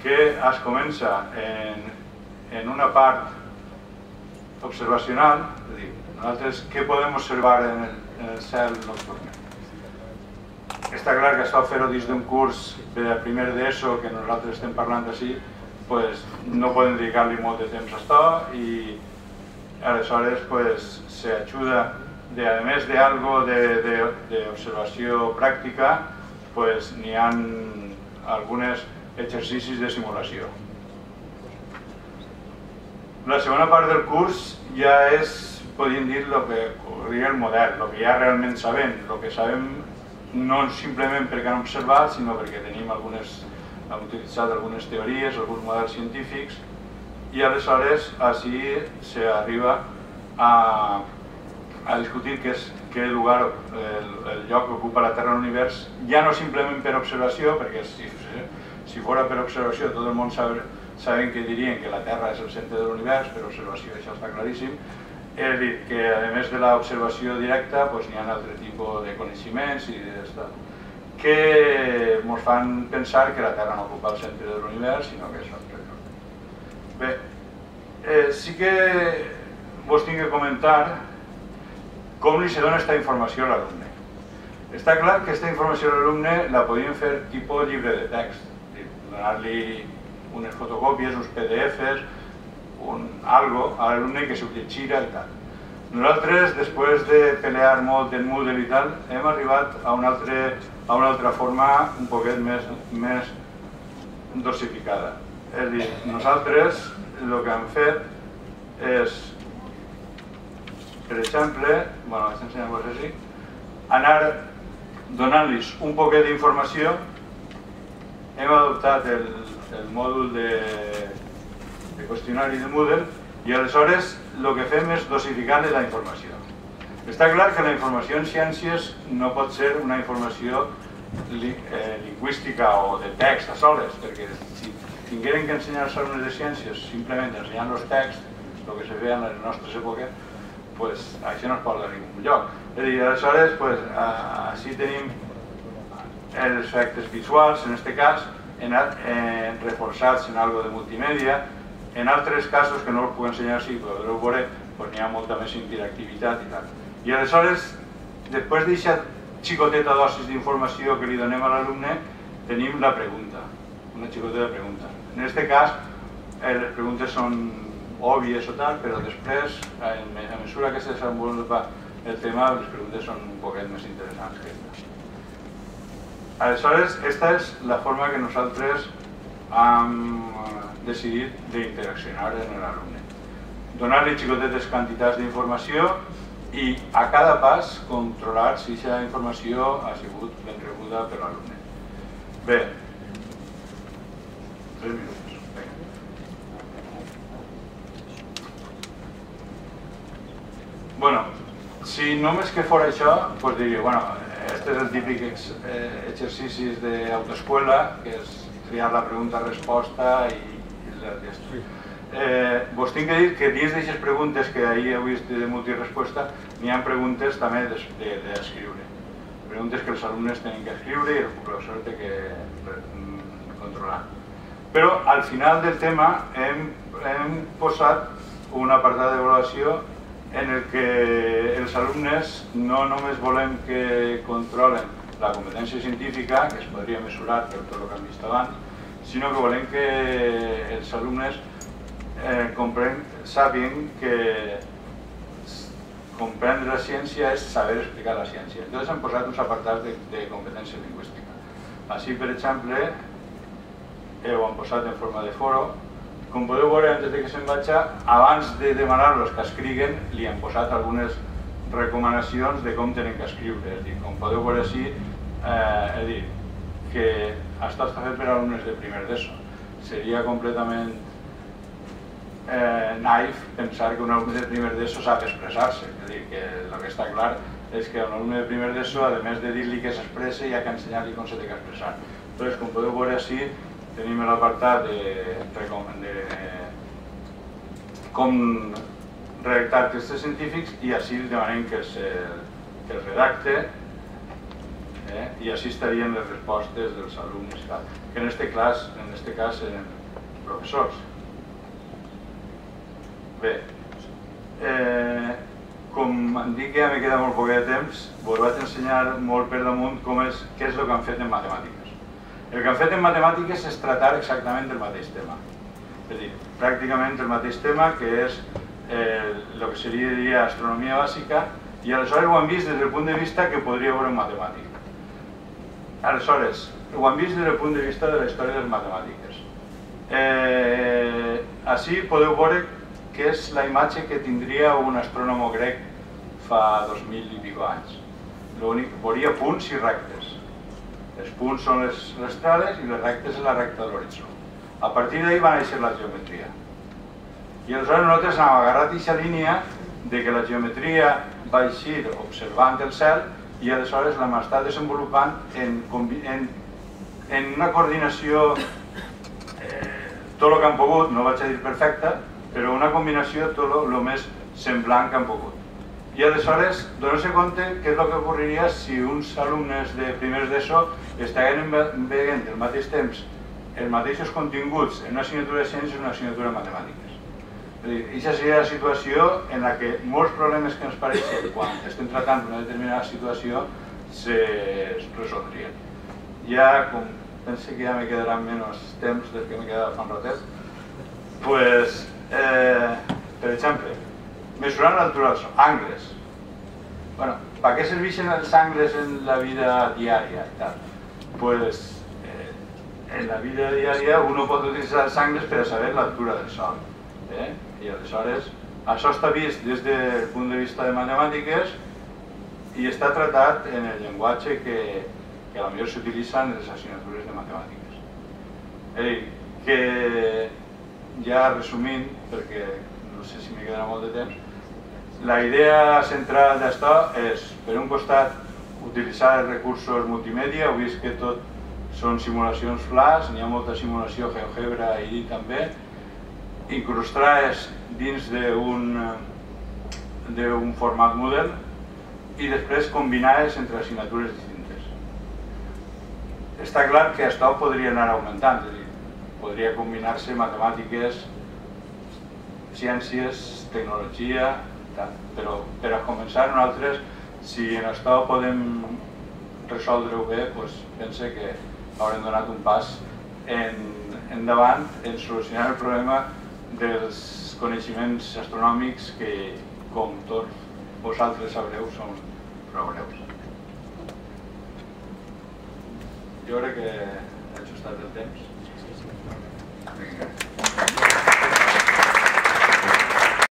que es comença en una part observacional, és a dir, nosaltres què podem observar en el cel nocturn. Està clar que això fer-ho dins d'un curs de primer d'ESO que nosaltres estem parlant així, no podem dedicar-li molt de temps a això i aleshores s'ajuda, a més d'algo d'observació pràctica, n'hi ha alguns exercicis de simulació. La segona part del curs ja és, podríem dir, el model, el que ja realment sabem, el que sabem no simplement perquè hem observat, sinó perquè hem utilitzat algunes teories, alguns models científics, i aleshores així s'arriba a discutir què és el lloc que ocupa la Terra en l'univers, ja no simplement per observació, perquè si fos per observació tot el món sabem que dirien que la Terra és el centre de l'univers, per observació això està claríssim. És a dir, que a més de l'observació directa n'hi ha altre tipus de coneixements que ens fan pensar que la Terra no ocupa el centre de l'univers, sinó que és un altre lloc. Bé, sí que vos tinc que comentar com li se dona aquesta informació a l'alumne. Està clar que aquesta informació a l'alumne la podíem fer tipus llibre de text, donar-li unes fotocòpies, uns PDFs, algo a l'alumne que s'ho llegirà i tal. Nosaltres, després de pelear molt en Moodle i tal, hem arribat a una altra forma un poquet més dosificada. És a dir, nosaltres el que hem fet és, per exemple, vaig ensenyar-vos així, anar donant-los un poquet d'informació. Hem adoptat el mòdul de qüestionari de Moodle i aleshores el que fem és dosificar-li la informació. Està clar que la informació en ciències no pot ser una informació lingüística o de text a soles, perquè si tingueren que ensenyar als alumnes de ciències simplement ensenyant els texts, el que se feia en les nostres èpoques, això no es pot a ningú lloc. És a dir, aleshores, així tenim els efectes visuals, en aquest cas, reforçats en algo de multimèdia. En altres casos, que no us puc ensenyar així, però podreu veure, n'hi ha molta més interactivitat i tal. I aleshores, després d'aquesta xicoteta dosis d'informació que li donem a l'alumne, tenim la pregunta, una xicoteta pregunta. En aquest cas, les preguntes són òbvies o tal, però després, a mesura que se desenvolupa el tema, les preguntes són un poquet més interessants que aquestes. Aleshores, aquesta és la forma que nosaltres hem decidit d'interaccionar amb l'alumne. Donar-li xicotetes quantitats d'informació i a cada pas controlar si aquesta informació ha sigut ben rebuda per l'alumne. Bé, 3 minuts. Bueno, si només que fos això, doncs diria, bueno, este és el típic exercici d'autoescola, que és triar la pregunta-resposta i vos tinc que dir que dins d'aquestes preguntes que ahir heu vist de multiresposta n'hi ha preguntes també d'escriure. Preguntes que els alumnes tenen que escriure i el professor té que controlar. Però al final del tema hem posat un apartat d'avaluació en el que els alumnes no només volem que controlen la competència científica, que es podria mesurar per tot el que hem vist abans, sinó que volem que els alumnes sàpiguen que comprendre la ciència és saber explicar la ciència. Entonces hem posat uns apartats de competència lingüística. Així, per exemple, ho hem posat en forma de foro. Com podeu veure, antes que se'n vagi, abans de demanar-los que escriguen, li hem posat algunes recomanacions de com tenen que escriure. És a dir, com podeu veure així, que això està fet per a alumnes de primer d'ESO. Seria completament naïf pensar que un alumne de primer d'ESO sap expressar-se. És a dir, que el que està clar és que un alumne de primer d'ESO, a més de dir-li que s'expresse, hi ha que ensenyar-li com s'ha d'expressar. Doncs, com podeu veure així, tenim l'apartat de com redactar textos científics i així demanem que es redacte I així estarien les respostes dels alumnes, que en este cas eren professors. Bé, com em dic que ja me queda molt poc de temps, vos vaig ensenyar molt per damunt què és el que han fet en matemàtiques. El que han fet en matemàtiques és tratar exactament el mateix tema. És a dir, pràcticament el mateix tema, que és el que seria astronomia bàsica, i aleshores ho han vist des del punt de vista que podria veure un matemàtic. Aleshores, ho han vist des del punt de vista de la història de les matemàtiques. Així podeu veure que és la imatge que tindria un astrònom grec fa 2000 i pico anys. Veuria punts i rectes. Els punts són les estrelles i les rectes és la recta de l'horitzó. A partir d'ahir va néixer la geometria. I aleshores nosaltres hem agarrat aquesta línia de que la geometria va eixir observant el cel i aleshores l'hem estat desenvolupant en una coordinació tot el que han pogut, no vaig a dir perfecta, però una combinació tot el més semblant que han pogut. I aleshores, donar-se compte què és el que ocorreria si uns alumnes de primers d'ESO estaven veient al mateix temps els mateixos continguts en una assignatura de ciències i una assignatura de matemàtiques. Aquesta seria la situació en la que molts problemes que ens pareixen quan estem tratant una determinada situació se resoldrien. Ja, com penso que ja me quedarà menys temps del que me quedava fa un ratet, doncs, per exemple, mesurant l'altura dels angles. Bueno, per què serveixen els angles en la vida diària? Doncs, en la vida diària uno pot utilitzar els angles per a saber l'altura del sol. I aleshores, això està vist des del punt de vista de matemàtiques i està tratat en el llenguatge que potser s'utilitza en les assignatures de matemàtiques. És a dir, que ja resumint, perquè no sé si me quedarà molt de temps, la idea central d'això és, per un costat, utilitzar els recursos multimèdia. Heu vist que tot són simulacions flash, n'hi ha molta simulació GeoGebra i també, incrustar-les dins d'un format Moodle i després combinar-les entre assignatures distintes. Està clar que això podria anar augmentant, és a dir, podria combinar-se matemàtiques, ciències, tecnologia, però per a començar nosaltres, si en això podem resoldre-ho bé, pense que haurem donat un pas endavant en solucionar el problema dels coneixements astronòmics que, com tots vosaltres sabreu, són prou greus. Jo crec que ha ajustat el temps.